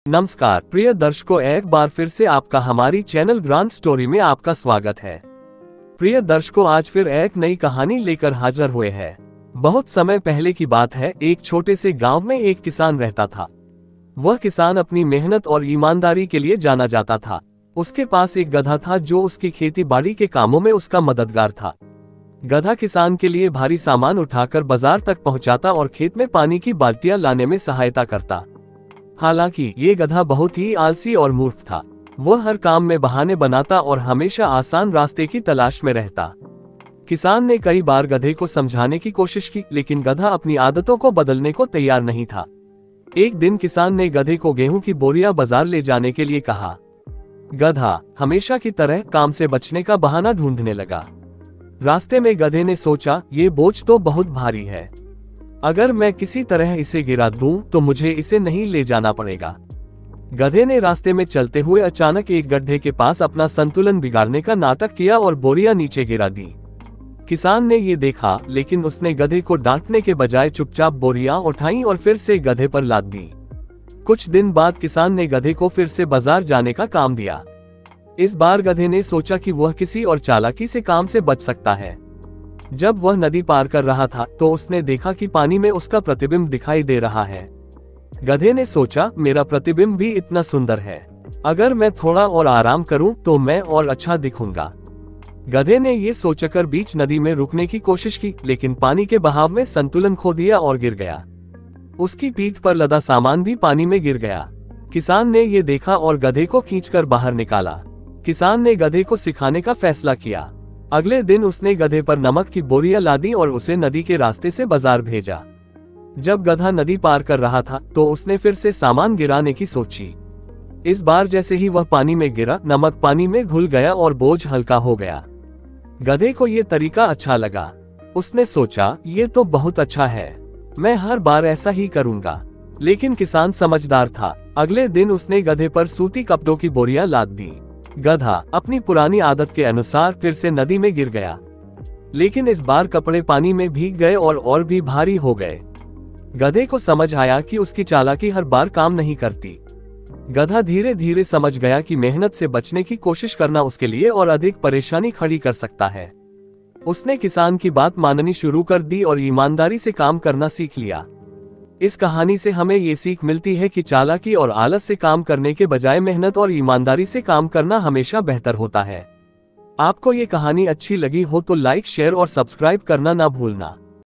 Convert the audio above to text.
नमस्कार प्रिय दर्शकों, एक बार फिर से आपका हमारी चैनल ग्रांड स्टोरी में आपका स्वागत है। प्रिय दर्शकों, आज फिर एक नई कहानी लेकर हाजिर हुए हैं। बहुत समय पहले की बात है। एक छोटे से गांव में एक किसान रहता था। वह किसान अपनी मेहनत और ईमानदारी के लिए जाना जाता था। उसके पास एक गधा था जो उसकी खेती बाड़ी के कामों में उसका मददगार था। गधा किसान के लिए भारी सामान उठाकर बाजार तक पहुंचाता और खेत में पानी की बाल्टियां लाने में सहायता करता। हालांकि ये गधा बहुत ही आलसी और मूर्ख था। वह हर काम में बहाने बनाता और हमेशा आसान रास्ते की तलाश में रहता। किसान ने कई बार गधे को समझाने की कोशिश की, लेकिन गधा अपनी आदतों को बदलने को तैयार नहीं था। एक दिन किसान ने गधे को गेहूं की बोरियां बाजार ले जाने के लिए कहा। गधा हमेशा की तरह काम से बचने का बहाना ढूंढने लगा। रास्ते में गधे ने सोचा, ये बोझ तो बहुत भारी है। अगर मैं किसी तरह इसे गिरा दूं तो मुझे इसे नहीं ले जाना पड़ेगा। गधे ने रास्ते में चलते हुए अचानक एक गड्ढे के पास अपना संतुलन बिगाड़ने का नाटक किया और बोरियां नीचे गिरा दी। किसान ने ये देखा, लेकिन उसने गधे को डांटने के बजाय चुपचाप बोरियां उठाई और फिर से गधे पर लाद दी। कुछ दिन बाद किसान ने गधे को फिर से बाजार जाने का काम दिया। इस बार गधे ने सोचा कि वह किसी और चालाकी से काम से बच सकता है। जब वह नदी पार कर रहा था तो उसने देखा कि पानी में उसका प्रतिबिंब दिखाई दे रहा है। गधे ने सोचा, मेरा प्रतिबिंब भी इतना सुंदर है। अगर मैं थोड़ा और आराम करूं तो मैं और अच्छा दिखूंगा। गधे ने ये सोचकर बीच नदी में रुकने की कोशिश की, लेकिन पानी के बहाव में संतुलन खो दिया और गिर गया। उसकी पीठ पर लदा सामान भी पानी में गिर गया। किसान ने ये देखा और गधे को खींचकर बाहर निकाला। किसान ने गधे को सिखाने का फैसला किया। अगले दिन उसने गधे पर नमक की बोरियां लादी और उसे नदी के रास्ते से बाजार भेजा। जब गधा नदी पार कर रहा था तो उसने फिर से सामान गिराने की सोची। इस बार जैसे ही वह पानी में गिरा, नमक पानी में घुल गया और बोझ हल्का हो गया। गधे को ये तरीका अच्छा लगा। उसने सोचा, ये तो बहुत अच्छा है, मैं हर बार ऐसा ही करूंगा। लेकिन किसान समझदार था। अगले दिन उसने गधे पर सूती कपड़ों की बोरियां लाद दी। गधा अपनी पुरानी आदत के अनुसार फिर से नदी में गिर गया, लेकिन इस बार कपड़े पानी में भीग गए और भी भारी हो गए। गधे को समझ आया कि उसकी चालाकी हर बार काम नहीं करती। गधा धीरे धीरे समझ गया कि मेहनत से बचने की कोशिश करना उसके लिए और अधिक परेशानी खड़ी कर सकता है। उसने किसान की बात माननी शुरू कर दी और ईमानदारी से काम करना सीख लिया। इस कहानी से हमें ये सीख मिलती है कि चालाकी और आलस से काम करने के बजाय मेहनत और ईमानदारी से काम करना हमेशा बेहतर होता है। आपको ये कहानी अच्छी लगी हो तो लाइक, शेयर और सब्सक्राइब करना ना भूलना।